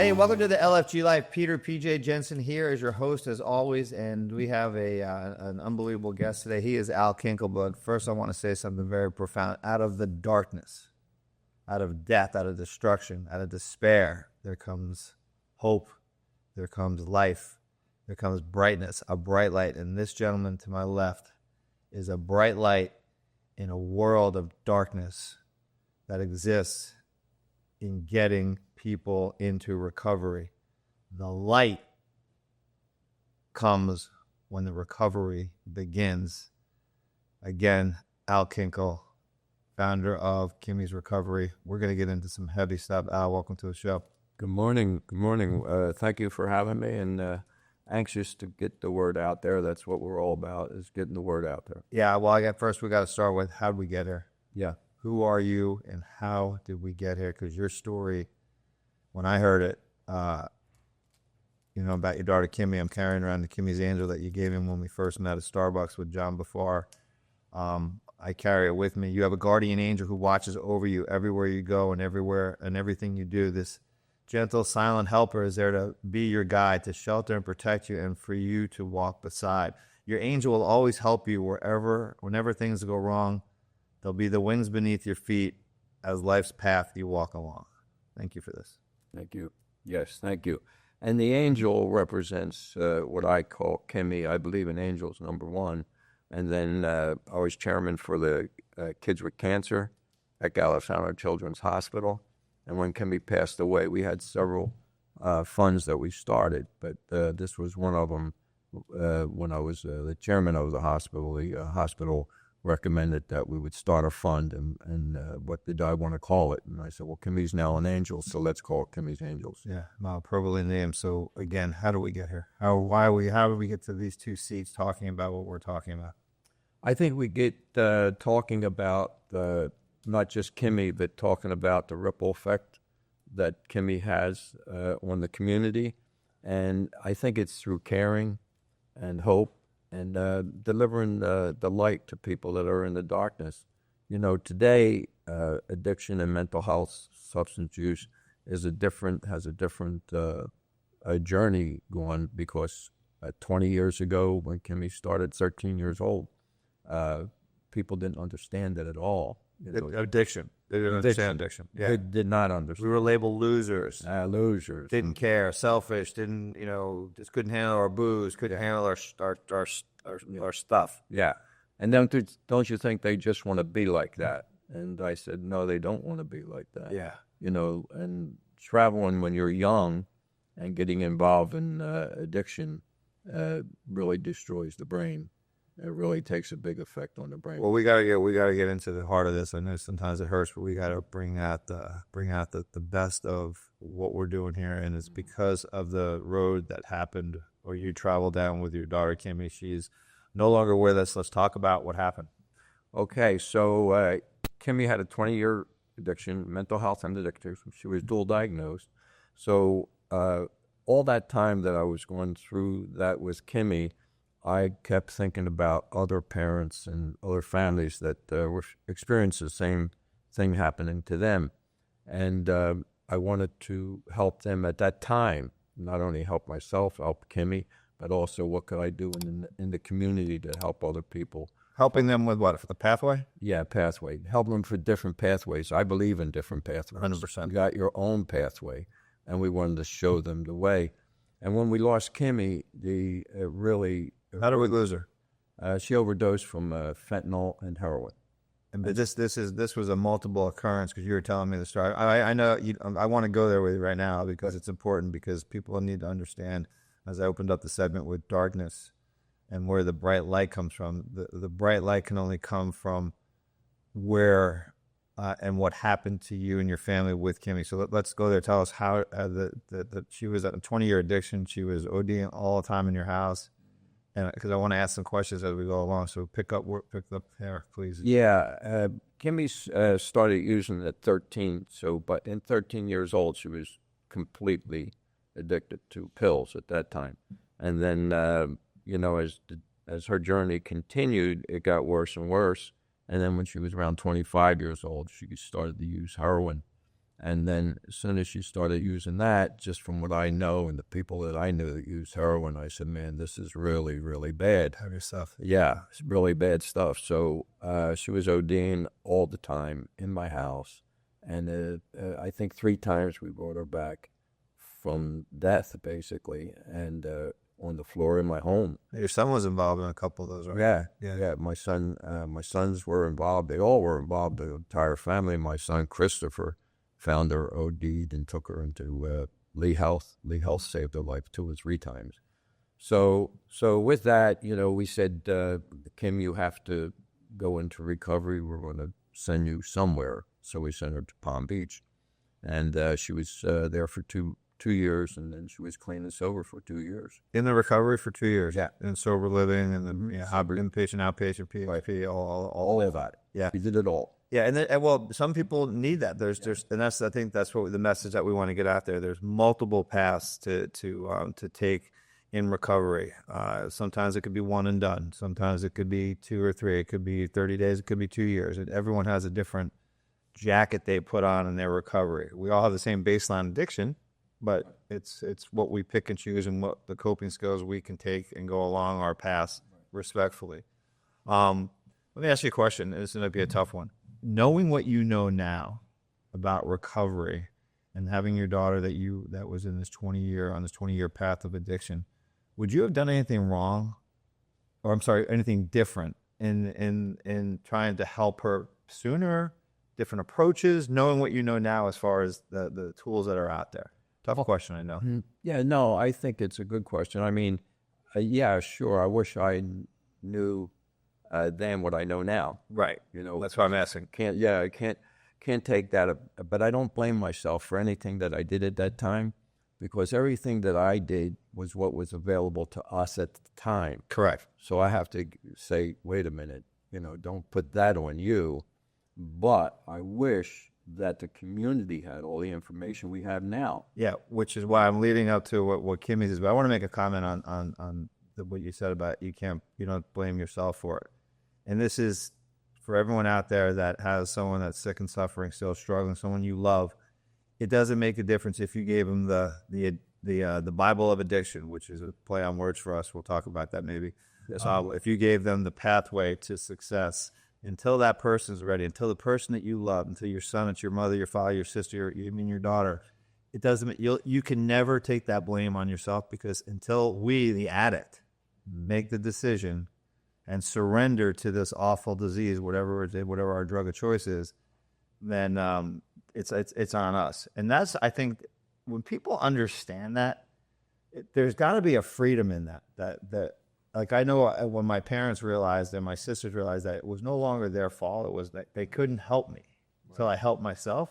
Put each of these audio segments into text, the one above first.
Hey, welcome to the LFG Life. Peter PJ Jensen here as your host as always, and we have an unbelievable guest today. He is Al Kinkle, but first I want to say something very profound. Out of the darkness, out of death, out of destruction, out of despair, there comes hope, there comes life, there comes brightness, a bright light. And this gentleman to my left is a bright light in a world of darkness that exists in getting people into recovery. The light comes when the recovery begins. Again, Al Kinkle, founder of Kimmy's Recovery. We're going to get into some heavy stuff. Al, welcome to the show. Good morning. Good morning. Thank you for having me, and anxious to get the word out there. That's what we're all about, is getting the word out there. Yeah, well, first we got to start with, how did we get here? Yeah. Who are you and how did we get here? Because your story, when I heard it, about your daughter Kimmy, I'm carrying around the Kimmy's Angel that you gave him when we first met at Starbucks with John Bafar. I carry it with me. You have a guardian angel who watches over you everywhere you go and everywhere and everything you do. This gentle, silent helper is there to be your guide, to shelter and protect you, and for you to walk beside. Your angel will always help you whenever things go wrong. There'll be the wings beneath your feet as life's path you walk along. Thank you for this. Thank you. Yes, thank you. And the angel represents what I call Kimmy. I believe in angels, number one. And then I was chairman for the Kids with Cancer at Galliano Children's Hospital. And when Kimmy passed away, we had several funds that we started, but this was one of them. When I was the chairman of the hospital recommended that we would start a fund, and what did I want to call it? And I said, well, Kimmy's now an angel, so let's call it Kimmy's Angels. Yeah, appropriately named. So again, how do we get here? How do we get to these two seats talking about what we're talking about? I think we get talking about not just Kimmy, but talking about the ripple effect that Kimmy has on the community. And I think it's through caring and hope and delivering the light to people that are in the darkness. Today, addiction and mental health, substance use has a different journey going, because 20 years ago when Kimmy started, 13 years old, people didn't understand it at all. Addiction. They didn't understand addiction. Yeah. They did not understand. We were labeled losers. Losers. Didn't care. Selfish. Didn't, just couldn't handle our booze. Couldn't handle our stuff. Yeah. And then don't you think they just want to be like that? And I said, no, they don't want to be like that. Yeah. And traveling when you're young and getting involved in addiction really destroys the brain. It really takes a big effect on the brain. Well, we gotta get into the heart of this. I know sometimes it hurts, but we gotta bring out the best of what we're doing here, and it's because of the road that happened, or you traveled down with your daughter Kimmy. She's no longer with us. Let's talk about what happened. Okay, so Kimmy had a 20-year addiction, mental health and addiction. She was dual diagnosed. So all that time that I was going through that with Kimmy, I kept thinking about other parents and other families that were experiencing the same thing happening to them. And I wanted to help them at that time, not only help myself, help Kimmy, but also what could I do in the community to help other people. Helping them with what? For the pathway? Yeah, pathway. Help them for different pathways. I believe in different pathways. 100%. You got your own pathway, and we wanted to show them the way. And when we lost Kimmy, How did we lose her? She overdosed from fentanyl and heroin. And this was a multiple occurrence, because you were telling me the story. I know I want to go there with you right now, because it's important, because people need to understand, as I opened up the segment with darkness and where the bright light comes from. The bright light can only come from where and what happened to you and your family with Kimmy. So let's go there. Tell us how she was at a 20-year addiction. She was ODing all the time in your house. And because I want to ask some questions as we go along, so pick up there, please. Yeah, Kimmy started using at 13. But in 13 years old, she was completely addicted to pills at that time. And then, as her journey continued, it got worse and worse. And then when she was around 25 years old, she started to use heroin. And then as soon as she started using that, just from what I know and the people that I knew that used heroin, I said, man, this is really, really bad. Heavy stuff. Yeah, it's really bad stuff. So she was ODing all the time in my house. And I think 3 times we brought her back from death, basically, and on the floor in my home. Your son was involved in a couple of those, right? Yeah. My sons were involved. They all were involved. The entire family. My son Christopher found her OD'd and took her into Lee Health. Lee Health saved her life 2 or 3 times. So with that, we said, Kim, you have to go into recovery. We're going to send you somewhere. So we sent her to Palm Beach, and she was there for two years, and then she was clean and sober for 2 years. In the recovery for 2 years. Yeah. And sober living, and then inpatient, outpatient, PHP, all of that. Yeah. We did it all. Yeah, and well, some people need that. There's, and I think that's what the message that we want to get out there. There's multiple paths to take in recovery. Sometimes it could be one and done. Sometimes it could be 2 or 3. It could be 30 days. It could be 2 years. And everyone has a different jacket they put on in their recovery. We all have the same baseline addiction, but it's what we pick and choose and what the coping skills we can take and go along our paths respectfully. Let me ask you a question. This might be a tough one. Knowing what you know now about recovery and having your daughter that was in this 20-year path of addiction, would you have done anything wrong, or I'm sorry, anything different in trying to help her sooner? Different approaches, knowing what you know now as far as the tools that are out there. Tough question, I know. Yeah, no, I think it's a good question. I mean, yeah, sure. I wish I knew then what I know now. Right. That's what I'm asking. I can't take that, but I don't blame myself for anything that I did at that time, because everything that I did was what was available to us at the time. Correct. So I have to say, wait a minute, don't put that on you. But I wish that the community had all the information we have now. Yeah, which is why I'm leading up to what Kimmy's is. But I want to make a comment on what you said about you don't blame yourself for it. And this is for everyone out there that has someone that's sick and suffering, still struggling, someone you love. It doesn't make a difference if you gave them the Bible of addiction, which is a play on words for us. We'll talk about that maybe. Yes, if you gave them the pathway to success, until that person's ready, until the person that you love, until your son, it's your mother, your father, your sister, your daughter, it doesn't. You can never take that blame on yourself, because until we, the addict, make the decision and surrender to this awful disease, whatever our drug of choice is, then it's on us. And that's, I think, when people understand that, there's got to be a freedom in that. Like, I know when my parents realized and my sisters realized that it was no longer their fault, it was that they couldn't help me until I helped myself.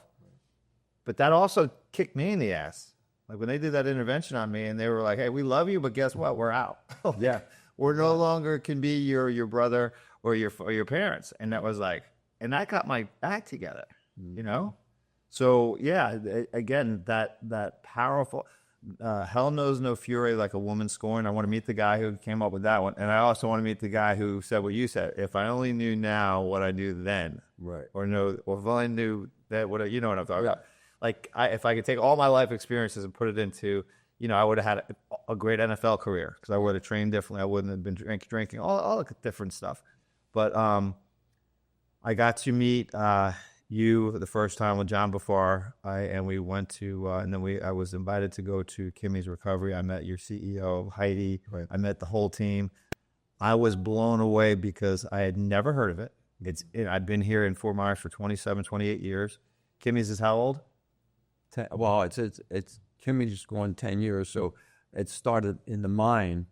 But that also kicked me in the ass. Like when they did that intervention on me and they were like, hey, we love you, but guess what? We're out. Yeah. We're no longer can be your brother or your parents. And that was like, and I got my act together, So yeah, again, that powerful, hell knows no fury like a woman scorned. I want to meet the guy who came up with that one. And I also want to meet the guy who said what you said. If I only knew now what I knew then. Right. Or if I knew that, what I'm talking about. Like, if I could take all my life experiences and put it into, I would have had a great NFL career, because I would have trained differently. I wouldn't have been drinking, all the different stuff. But I got to meet you the first time with John before, and we went to, and then I was invited to go to Kimmy's recovery. I met your CEO, Heidi. Right. I met the whole team. I was blown away because I had never heard of it. I'd been here in Fort Myers for 27, 28 years. Kimmy's is how old? Well, it's Kimmy's going 10 years, so it started in the mine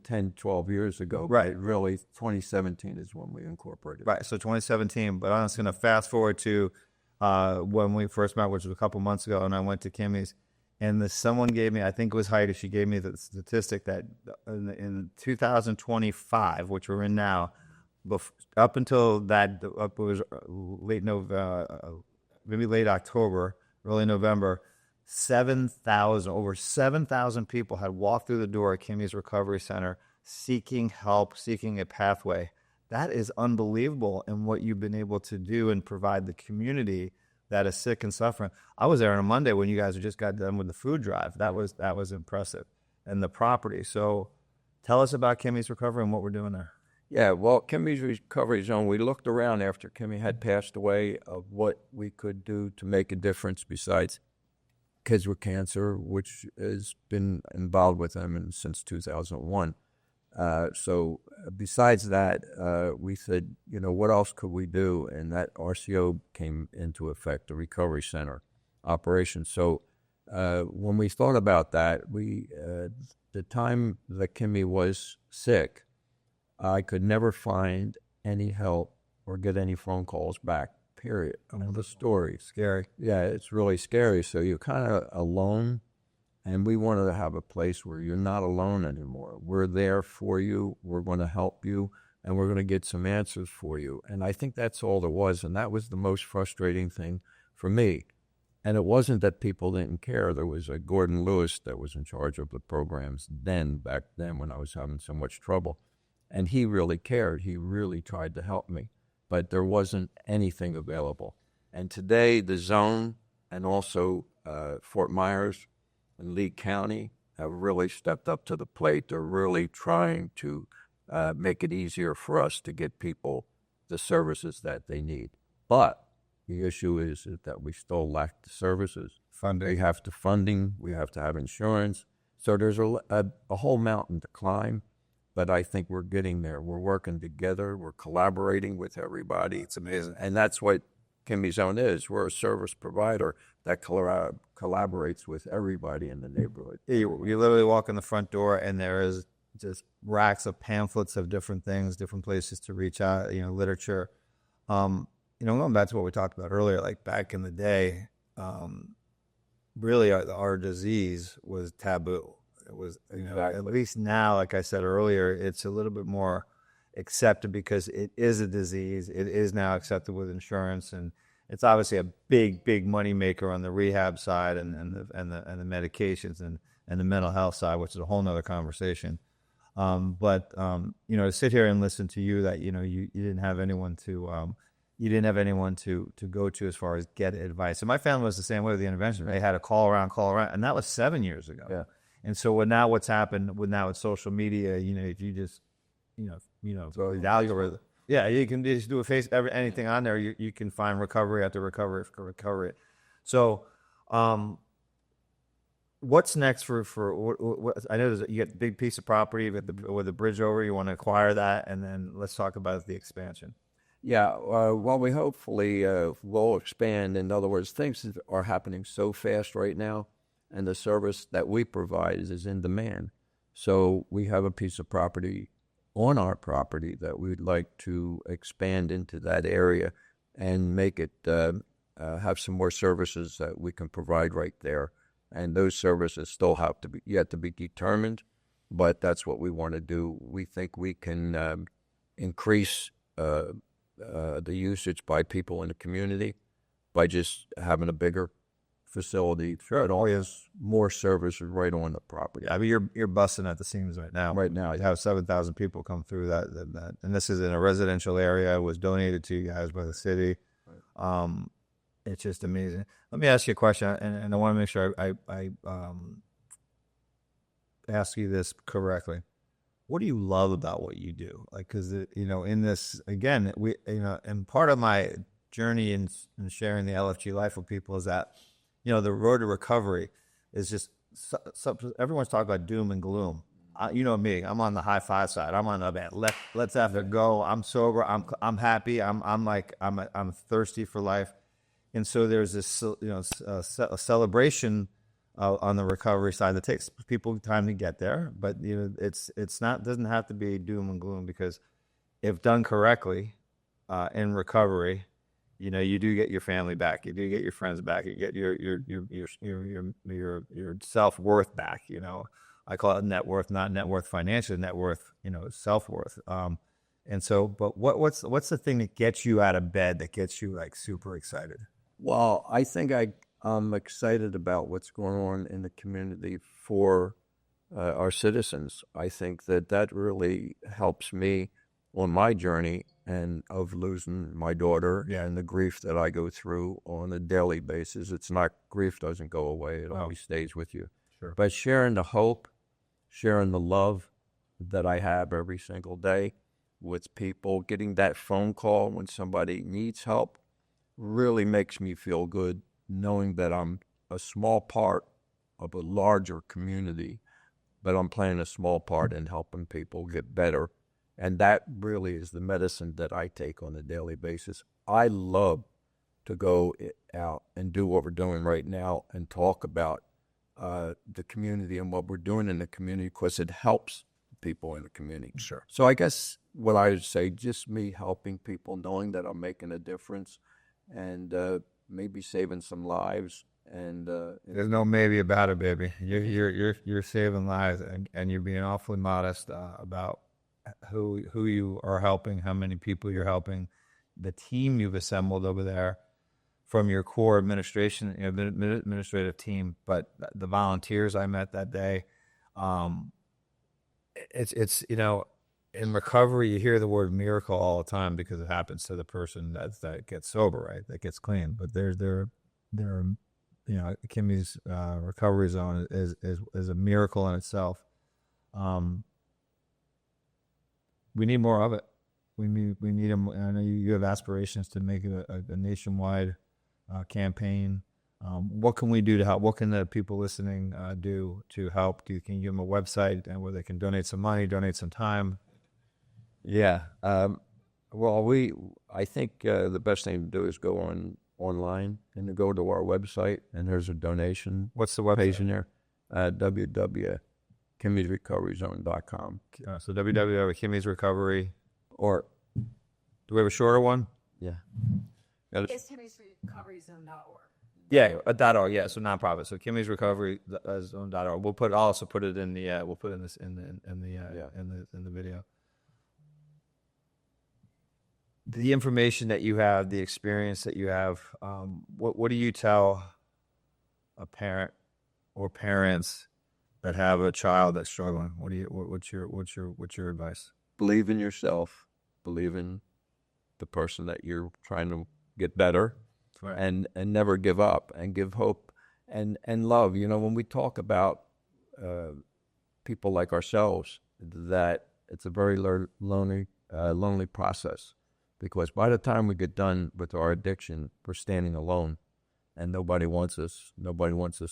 10, 12 years ago. Right. But really, 2017 is when we incorporated. Right, so 2017. But I'm just going to fast forward to when we first met, which was a couple months ago, and I went to Kimmy's. And someone gave me, I think it was Heidi, she gave me the statistic that in 2025, which we're in now, up until that, it was late November, maybe late October, early November, over 7,000 people had walked through the door at Kimmy's Recovery Center seeking help, seeking a pathway. That is unbelievable in what you've been able to do and provide the community that is sick and suffering. I was there on a Monday when you guys just got done with the food drive. That was impressive, and the property. So, tell us about Kimmy's recovery and what we're doing there. Yeah, well, Kimmy's Recovery Zone, we looked around after Kimmy had passed away of what we could do to make a difference besides kids with cancer, which has been involved with them since 2001. So besides that, we said, what else could we do? And that RCO came into effect, the Recovery Center operation. So when we thought about that, the time that Kimmy was sick, I could never find any help or get any phone calls back, period. I know the story. Scary. Yeah, it's really scary. So you're kind of alone, and we wanted to have a place where you're not alone anymore. We're there for you. We're going to help you, and we're going to get some answers for you. And I think that's all there was, and that was the most frustrating thing for me. And it wasn't that people didn't care. There was a Gordon Lewis that was in charge of the programs back then when I was having so much trouble. And he really cared. He really tried to help me. But there wasn't anything available. And today, the zone and also Fort Myers and Lee County have really stepped up to the plate. They're really trying to make it easier for us to get people the services that they need. But the issue is that we still lack the services. Funding. We have to funding. We have to have insurance. So there's a whole mountain to climb. But I think we're getting there. We're working together. We're collaborating with everybody. It's amazing. And that's what Kimmy Zone is. We're a service provider that collaborates with everybody in the neighborhood. You literally walk in the front door, and there is just racks of pamphlets of different things, different places to reach out, literature. Going back to what we talked about earlier, like back in the day, really our disease was taboo. It was, Exactly. At least now, like I said earlier, it's a little bit more accepted because it is a disease. It is now accepted with insurance, and it's obviously a big money maker on the rehab side and the medications and the mental health side, which is a whole nother conversation. But to sit here and listen to you, that you didn't have anyone to go to as far as get advice. And my family was the same way with the intervention. They had to call around, and that was 7 years ago. Yeah. And so what's happened with social media, if you just, so the algorithm, yeah, you can just do anything on there. You can find recovery after recovery. So, what's next for what I know you got a big piece of property with the bridge over. You want to acquire that, and then let's talk about the expansion. Yeah, well, we hopefully will expand. In other words, things are happening so fast right now, and the service that we provide is in demand. So we have a piece of property on our property that we'd like to expand into that area and make it have some more services that we can provide right there. And those services still have to be yet to be determined, but that's what we want to do. We think we can increase the usage by people in the community by just having a bigger facility. Sure, it all has more services right on the property. I mean, you're busting at the seams right now. Right now, you have 7,000 people come through that, and this is in a residential area. It was donated to you guys by the city. Right. It's just amazing. Let me ask you a question, and I want to make sure I ask you this correctly. What do you love about what you do? Like, because in this again, and part of my journey in sharing the LFG life with people is that, the road to recovery is just everyone's talking about doom and gloom. You know me, I'm on the high five side. I'm on the bad. Let's have to go. I'm sober. I'm happy. I'm thirsty for life, and so there's this a celebration on the recovery side that takes people time to get there. But it's not doesn't have to be doom and gloom, because if done correctly in recovery, you do get your family back. You do get your friends back. You get your self-worth back. I call it net worth, not net worth financially, net worth, self-worth. And so, but what's the thing that gets you out of bed, that gets you like super excited? Well, I think I'm excited about what's going on in the community for our citizens. I think that really helps me on my journey, and of losing my daughter and the grief that I go through on a daily basis. It's not, grief doesn't go away. It always stays with you. Sure. But sharing the hope, sharing the love that I have every single day with people, getting that phone call when somebody needs help really makes me feel good, knowing that I'm a small part of a larger community, but I'm playing a small part in helping people get better. And that really is the medicine that I take on a daily basis. I love to go out and do what we're doing right now and talk about the community and what we're doing in the community, because it helps people in the community. Sure. So I guess what I would say, just me helping people, knowing that I'm making a difference, and maybe saving some lives. And There's no maybe about it, baby. You're saving lives, and you're being awfully modest about who you are helping, how many people you're helping, the team you've assembled over there from your core administration, administrative team, but the volunteers I met that day. It's in recovery, you hear the word miracle all the time because it happens to the person that gets sober, right? That gets clean. But there Kimmy's recovery zone is a miracle in itself. We need more of it. We need them. I know you have aspirations to make it a nationwide campaign. What can we do to help? What can the people listening do to help? Can you give them a website and where they can donate some money, donate some time? yeah, well, I think the best thing to do is go online and to go to our website, and there's a donation. What's the website? Page in there? www.kimmysrecoveryzone.com. So www.kimmysrecovery. Or Do we have a shorter one? yeah, It's kimmysrecoveryzone.org. Yeah, .org. Yeah, so nonprofit. So Kimmy's Recovery Zone.org. I'll also put it in the we'll put it in this in the video. The information that you have, the experience that you have, what do you tell a parent or parents that have a child that's struggling? What's your advice? believe in yourself, believe in the person that you're trying to get better, Right. and never give up, and give hope and love. When we talk about people like ourselves, that it's a very lonely process, because by the time we get done with our addiction, we're standing alone, and nobody wants us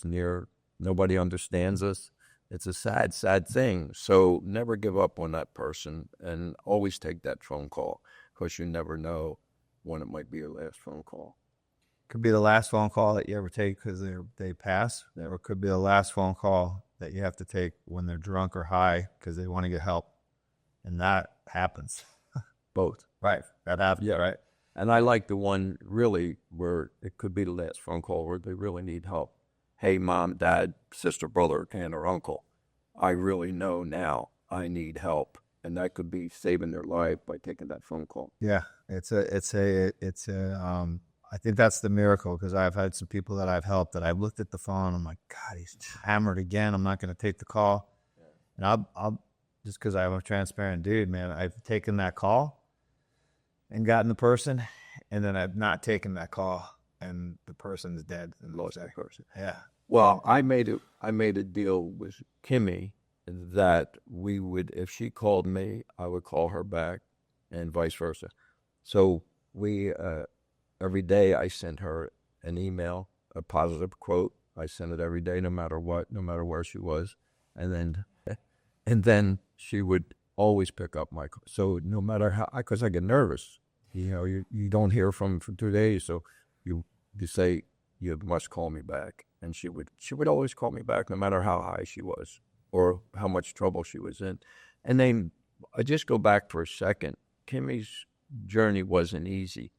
near, nobody understands us. It's a sad, sad thing. So never give up on that person, and always take that phone call, because you never know when it might be your last phone call. Could be the last phone call that you ever take because they pass, or it could be the last phone call that you have to take when they're drunk or high because they want to get help, and that happens. Both. Right, that happens. Yeah. Right. And I like the one really where it could be the last phone call where they really need help. Hey, mom, dad, sister, brother, aunt, or uncle, I really know now I need help. And that could be saving their life by taking that phone call. Yeah, it's a. I think that's the miracle, because I've had some people that I've helped that I've looked at the phone. I'm like, God, he's hammered again. I'm not going to take the call, and I'll just because I'm a transparent dude, man. I've taken that call and gotten the person, and then I've not taken that call and the person's dead and Lost that person. Yeah. Well, I made a deal with Kimmy that we would, if she called me, I would call her back, and vice versa. So we every day I sent her an email, a positive quote. I sent it every day, no matter what, no matter where she was, and then she would always pick up my call. So no matter how, because I get nervous, you don't hear from for 2 days, so you say you must call me back, and she would always call me back, no matter how high she was or how much trouble she was in. And then I just go back for a second. Kimmy's journey wasn't easy.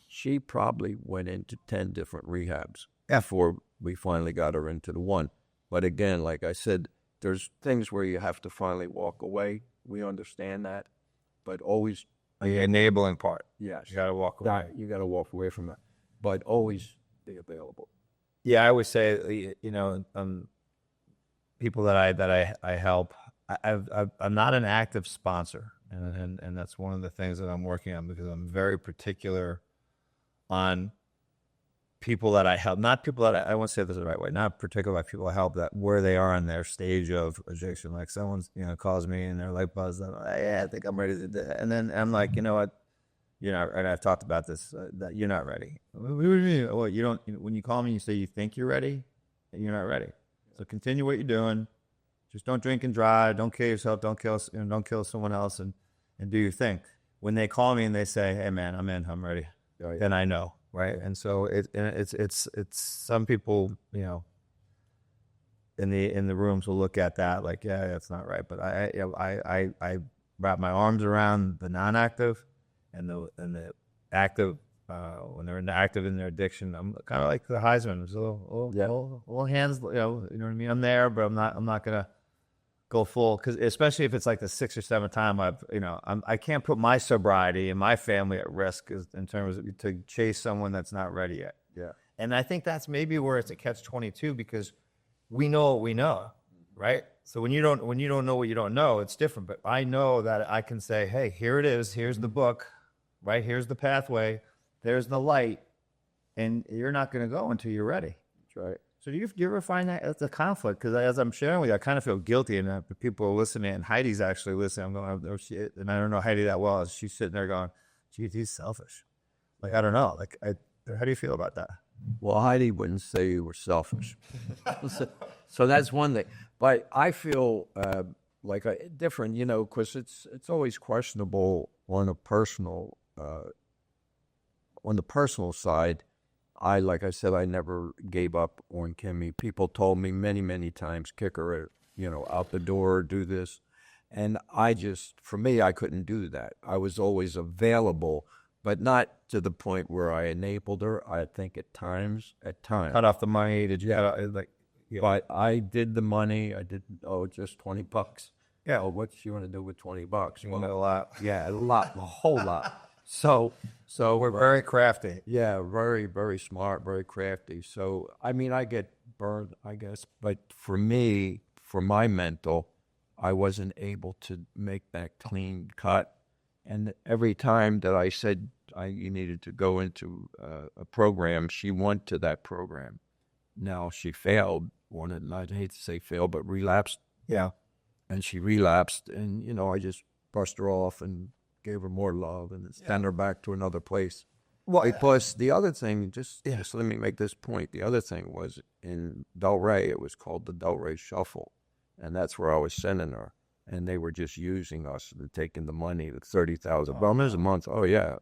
She probably went into 10 different rehabs before we finally got her into the one. But again, like I said, there's things where you have to finally walk away. We understand that, but always The enabling part. yes, You got to walk away. you got to walk away from that, but always be available. Yeah, I always say, people that I help, I'm not an active sponsor, and that's one of the things that I'm working on, because I'm very particular on people that I help, not people that I won't say this the right way, not particular about people I help, that where they are in their stage of addiction. Like someone's, calls me and they're like buzzed up, yeah, I think I'm ready to do that. And then I'm like, you know what? You're not, and I've talked about this, that you're not ready. What do you mean? Well, you don't, when you call me, you say you think you're ready, and you're not ready. So continue what you're doing. Just don't drink and drive. Don't kill yourself. Don't kill someone else, and do your thing. When they call me and they say, "Hey, man, I'm in. I'm ready," then I know, right? And so it's some people, in the rooms will look at that like, yeah, that's not right. But I wrap my arms around the non-active and the active. When they're active in their addiction, I'm kind of like the Heisman. There's a little hands, you know what I mean. I'm there, but I'm not gonna go full, because especially if it's like the 6th or 7th time I can't put my sobriety and my family at risk in terms of to chase someone that's not ready yet. Yeah. And I think that's maybe where it's a catch-22, because we know what we know, right? So when you don't know what you don't know, it's different. But I know that I can say, hey, here it is. Here's the book, right? Here's the pathway. There's the light, and you're not going to go until you're ready. That's right. So do you ever find that it's a conflict? Because as I'm sharing with you, I kind of feel guilty, and people are listening, and Heidi's actually listening. I'm going, oh, shit, and I don't know Heidi that well. She's sitting there going, gee, he's selfish. Like, I don't know. Like, how do you feel about that? Well, Heidi wouldn't say you were selfish. So that's one thing. But I feel different, because it's always questionable on the personal side. Like I said, I never gave up on Kimmy. People told me many, many times, kick her, out the door, do this. And for me, I couldn't do that. I was always available, but not to the point where I enabled her. I think at times. Cut off the money? Did you But I did the money. I did, just $20. Yeah. Oh, what you want to do with $20? You want a lot? Yeah, a whole lot. So we're very crafty. Yeah, very, very smart, very crafty. So, I mean, I get burned, I guess. But for me, for my mental, I wasn't able to make that clean cut. And every time that I said you needed to go into a program, she went to that program. Now, she failed on it, and I'd hate to say failed, but relapsed. Yeah. And she relapsed, and, I just brushed her off and gave her more love and sent her back to another place. Well, because the other thing, just let me make this point. The other thing was in Delray, it was called the Delray Shuffle, and that's where I was sending her. And they were just using us and taking the money, the $30,000 a month. Oh yeah,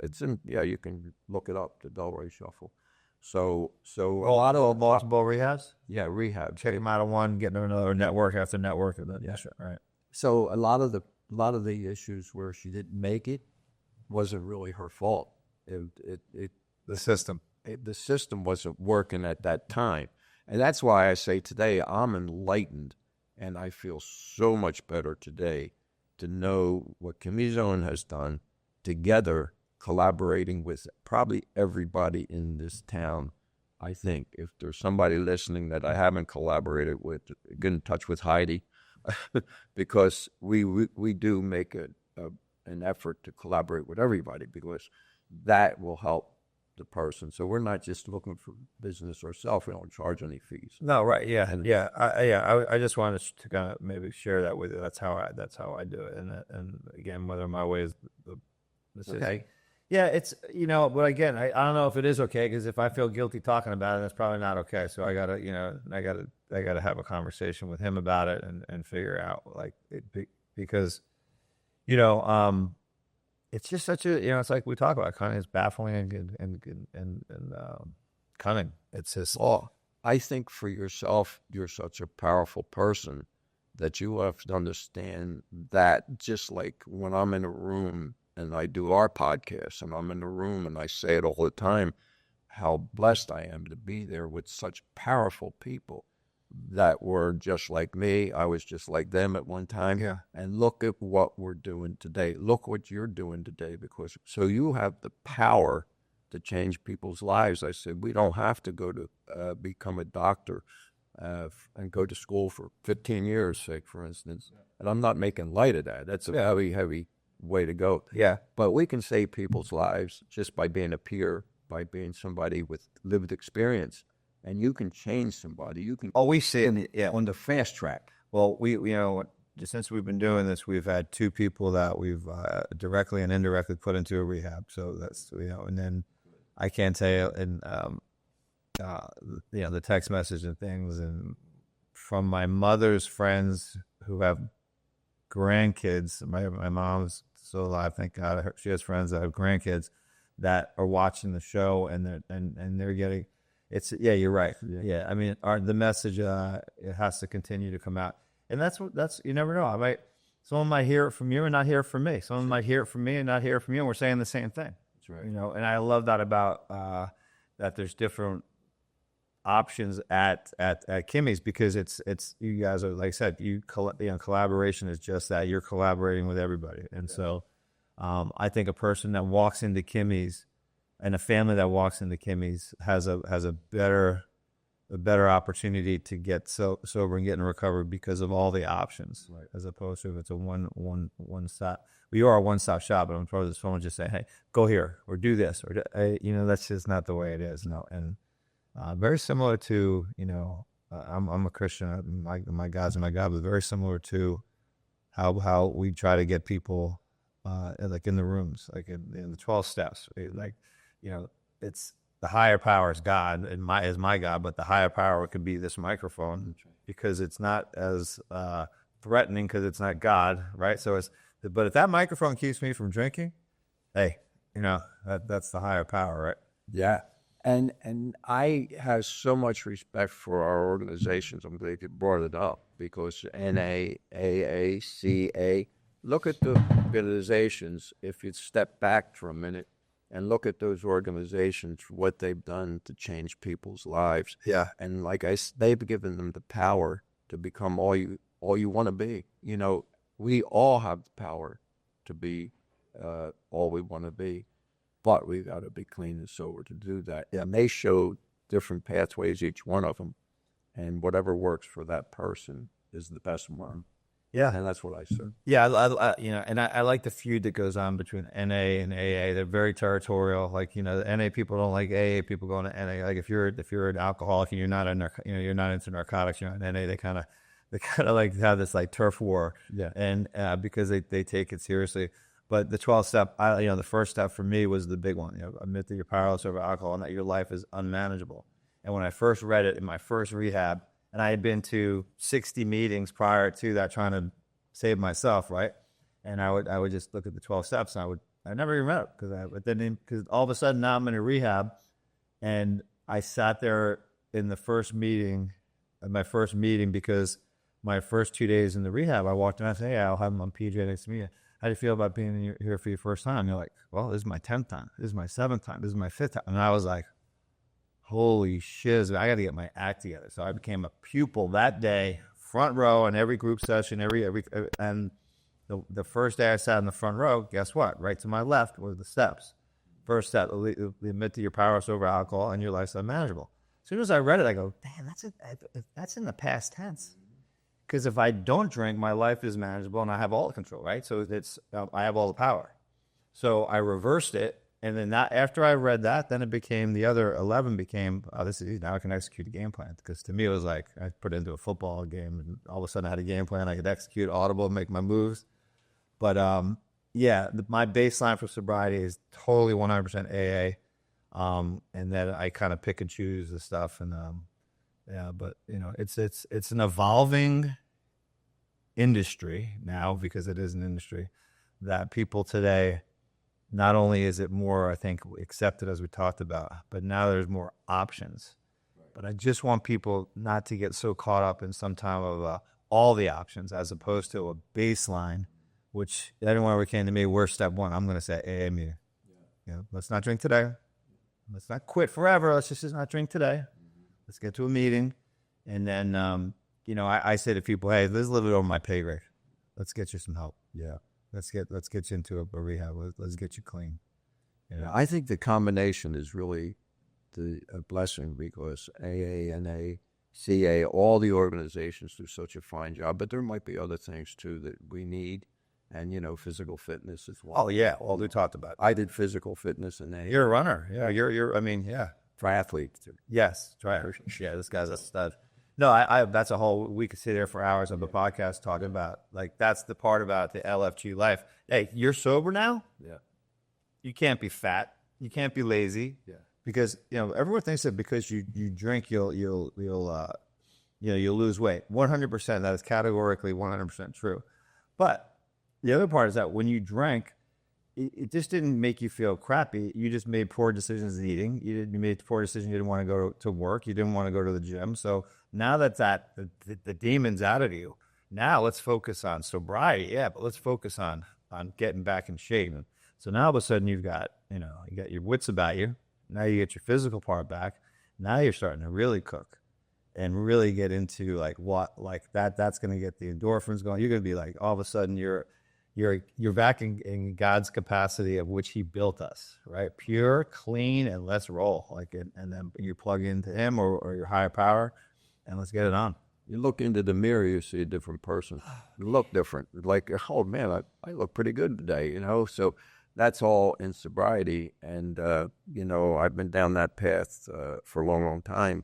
you can look it up, the Delray Shuffle. So a lot of multiple rehabs. Yeah, rehab. Check them out of one, getting another network after network, and then right. So a lot of the issues where she didn't make it wasn't really her fault. The system wasn't working at that time. And that's why I say today I'm enlightened, and I feel so much better today to know what Kimmy Zone has done together, collaborating with probably everybody in this town. I think if there's somebody listening that I haven't collaborated with, get in touch with Heidi. Because we do make an effort to collaborate with everybody, because that will help the person. So we're not just looking for business ourselves. We don't charge any fees. No, right? Yeah, I just wanted to kind of maybe share that with you. That's how I do it. And again, whether my way is the Okay. Yeah, it's but again, I don't know if it is okay, because if I feel guilty talking about it, it's probably not okay. So I gotta have a conversation with him about it and figure out because it's just such a it's like we talk about, kind of, it's baffling and cunning. It's just I think for yourself, you're such a powerful person that you have to understand that, just like when I'm in a room and I do our podcast, and I'm in the room and I say it all the time, how blessed I am to be there with such powerful people that were just like me. I was just like them at one time. Yeah. And look at what we're doing today. Look what you're doing today, because so you have the power to change people's lives. I said, we don't have to go to become a doctor and go to school for 15 years, say, for instance. And I'm not making light of that. That's a heavy, heavy way to go. Yeah. But we can save people's lives just by being a peer, by being somebody with lived experience. And you can change somebody. You can. Oh, we see it on the fast track. Well, just since we've been doing this, we've had 2 people that we've directly and indirectly put into a rehab. So that's, and then I can't tell you, and the text message and things, and from my mother's friends who have grandkids. My mom's still alive, thank God. She has friends that have grandkids that are watching the show, and they're getting. It's you're right. Yeah, I mean, the message it has to continue to come out, and that's you never know. Someone might hear it from you and not hear it from me. Someone might hear it from me and not hear it from you, and we're saying the same thing. That's right. And I love that about that. There's different options at Kimmy's, because it's you guys are, like I said, collaboration is just that. You're collaborating with everybody, and so I think a person that walks into Kimmy's and a family that walks into Kimmy's has a better opportunity to get sober and get in recovery because of all the options, right, as opposed to if it's a one stop. We are a one-stop shop, but I'm probably someone just say, hey, go here or do this, or that's just not the way it is. No, and very similar to I'm a Christian. My God's my God, but very similar to how we try to get people like in the rooms, like in the 12 steps, like. It's the higher power is God and my God, but the higher power could be this microphone, because it's not as threatening, because it's not God, right? So but if that microphone keeps me from drinking, hey, that's the higher power, right? Yeah. And I have so much respect for our organizations. I'm glad you brought it up, because NA, AA, CA, look at the organizations. If you step back for a minute and look at those organizations, what they've done to change people's lives. Yeah. And they've given them the power to become all you want to be. We all have the power to be all we want to be, but we've got to be clean and sober to do that. Yeah. And they show different pathways, each one of them, and whatever works for that person is the best one. Yeah, and that's what I said. Yeah, I like the feud that goes on between NA and AA. They're very territorial. Like, the NA people don't like AA people going to NA. Like, if you're an alcoholic and you're not into narcotics, you're on NA. They kind of like have this like turf war. Yeah. And because they take it seriously. But the 12 step, the first step for me was the big one. Admit that you're powerless over alcohol and that your life is unmanageable. And when I first read it in my first rehab, and I had been to 60 meetings prior to that trying to save myself, right? And I would just look at the 12 steps, and I never even read it, because all of a sudden now I'm in a rehab, and I sat there in my first meeting, because my first 2 days in the rehab, I walked in and I said, hey, I'll have my PJ next to me. How do you feel about being here for your first time? And you're like, well, this is my 10th time. This is my 7th time. This is my 5th time. And I was like, holy shiz, I got to get my act together. So I became a pupil that day, front row in every group session, and the first day I sat in the front row, guess what? Right to my left were the steps. First step, admit that you're powerless over alcohol and your life's unmanageable. As soon as I read it, I go, damn, that's in the past tense. Because if I don't drink, my life is manageable and I have all the control, right? So I have all the power. So I reversed it. And then after I read that, then it became, the other 11 became, now I can execute a game plan. Because to me, it was like, I put it into a football game, and all of a sudden I had a game plan. I could execute audible, make my moves. But my baseline for sobriety is totally 100% AA. And then I kind of pick and choose the stuff. And but it's an evolving industry now, because it is an industry that people today, not only is it more, I think, accepted, as we talked about, but now there's more options. Right. But I just want people not to get so caught up in some time of all the options, as opposed to a baseline, which anyone ever came to me, where's step one? I'm going to say AA meeting. Yeah. Let's not drink today. Let's not quit forever. Let's just not drink today. Mm-hmm. Let's get to a meeting. And then, I say to people, hey, this is a little bit over my pay grade. Let's get you some help. Yeah. Let's get you into a rehab. Let's get you clean. Yeah, I think the combination is really a blessing, because AA, NA, CA, all the organizations do such a fine job. But there might be other things too that we need, and physical fitness as well. Oh yeah, well we talked about. I did physical fitness and You're a runner. Yeah, you're. I mean, yeah. triathlete. Yes, try it. Yeah, this guy's a stud. No, I that's a whole. We could sit there for hours of a podcast talking about like that's the part about the LFG life. Hey, you're sober now. Yeah. You can't be fat. You can't be lazy. Yeah. Because everyone thinks that because you drink you'll you'll lose weight. 100%. That is categorically 100% true. But the other part is that when you drank, it just didn't make you feel crappy. You just made poor decisions in eating. You made poor decisions. You didn't want to go to work. You didn't want to go to the gym. So now that the demon's out of you, now let's focus on sobriety. Yeah, but let's focus on getting back in shape. So now all of a sudden you got your wits about you. Now you get your physical part back. Now you're starting to really cook and really get into that's going to get the endorphins going. You're going to be like, all of a sudden you're back in God's capacity of which he built us, right? Pure, clean, and let's roll. And then you plug into him or your higher power and let's get it on. You look into the mirror, you see a different person. You look different. Like, oh man, I look pretty good today, So that's all in sobriety. And, I've been down that path for a long, long time.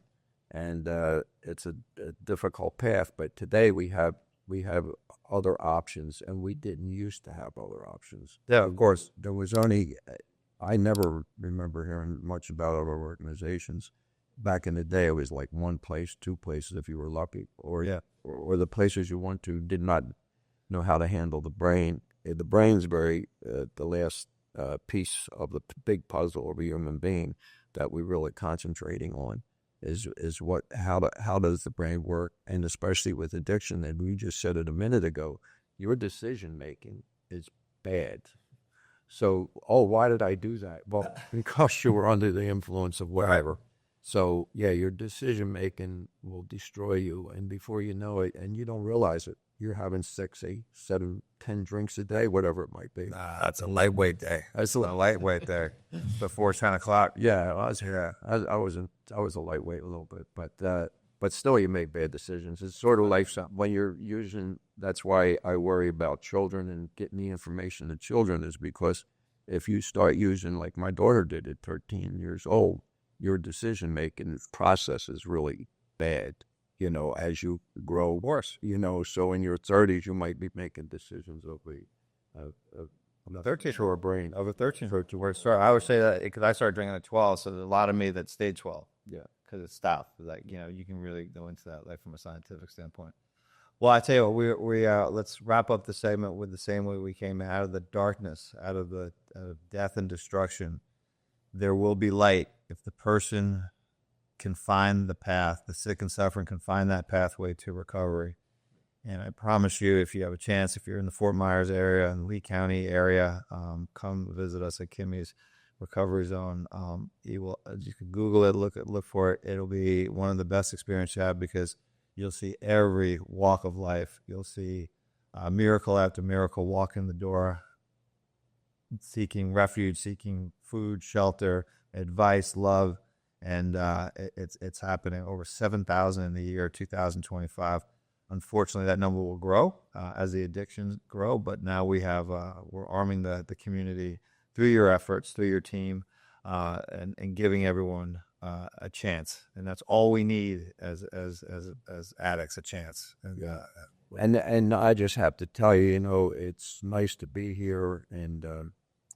And it's a difficult path. But today we have other options, and we didn't used to have other options. Yeah, of course. There was only, I never remember hearing much about other organizations. Back in the day, it was like one place, two places if you were lucky, or the places you went to did not know how to handle the brain. The brain's very the last piece of the big puzzle of a human being that we're really concentrating on is how does the brain work, and especially with addiction. And we just said it a minute ago, your decision making is bad. So, why did I do that? Well, because you were under the influence of whatever. So, yeah, your decision making will destroy you, and before you know it, and you don't realize it, you're having 6, 8, 7, 10 drinks a day, whatever it might be. That's a lightweight day. That's a lightweight day. Before 10 o'clock. Yeah, I was a lightweight a little bit, but still, you make bad decisions. It's sort of like when you're using. That's why I worry about children and getting the information to children, is because if you start using like my daughter did at 13 years old, your decision-making process is really bad, as you grow worse, so in your 30s, you might be making decisions of a 13 brain. Of a 13 to where it started. I would say that because I started drinking at 12, so there's a lot of me that stayed 12. Yeah. Because it stopped. Like, you can really go into that like from a scientific standpoint. Well, I tell you what, we let's wrap up the segment with the same way we came out of the darkness, out of death and destruction. There will be light if the person can find the path, the sick and suffering can find that pathway to recovery. And I promise you, if you have a chance, if you're in the Fort Myers area and Lee County area, come visit us at Kimmy's Recovery Zone. You can Google it, look for it. It'll be one of the best experiences you have because you'll see every walk of life. You'll see miracle after miracle walk in the door, seeking refuge, seeking food, shelter, advice, love, and it's happening. Over 7,000 in the year 2025. Unfortunately, that number will grow as the addictions grow. But now we're arming the community through your efforts, through your team, and giving everyone a chance. And that's all we need as addicts, a chance. And I just have to tell you, it's nice to be here, and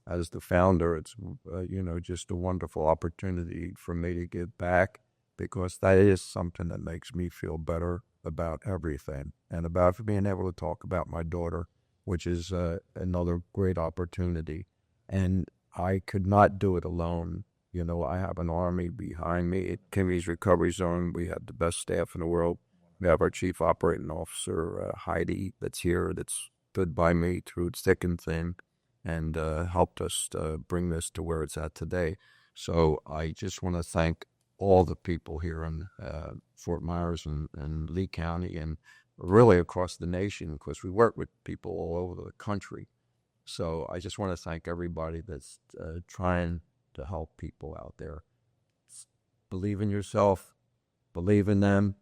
as the founder, it's just a wonderful opportunity for me to give back, because that is something that makes me feel better about everything, and about being able to talk about my daughter, which is another great opportunity. And I could not do it alone. I have an army behind me. At Kimmy's Recovery Zone, we have the best staff in the world. We have our Chief Operating Officer, Heidi, that's here, that's stood by me through thick and thin, and helped us bring this to where it's at today. So I just want to thank all the people here in Fort Myers and Lee County, and really across the nation, because we work with people all over the country. So I just want to thank everybody that's trying to help people out there. Believe in yourself, believe in them,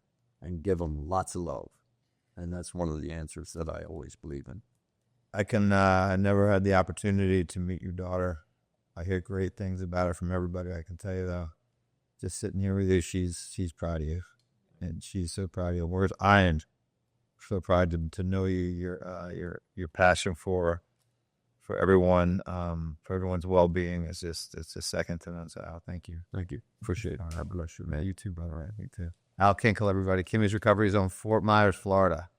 and give them lots of love. And that's one of the answers that I always believe in. I never had the opportunity to meet your daughter. I hear great things about her from everybody. I can tell you though, just sitting here with you, she's proud of you, and she's so proud of you. Whereas I am so proud to know you, your passion for everyone, for everyone's well being is just second to none. So Al, thank you. Appreciate it. God bless you, man. You too, brother. Me too. Al Kinkle, everybody. Kimmy's Recovery Zone, Fort Myers, Florida.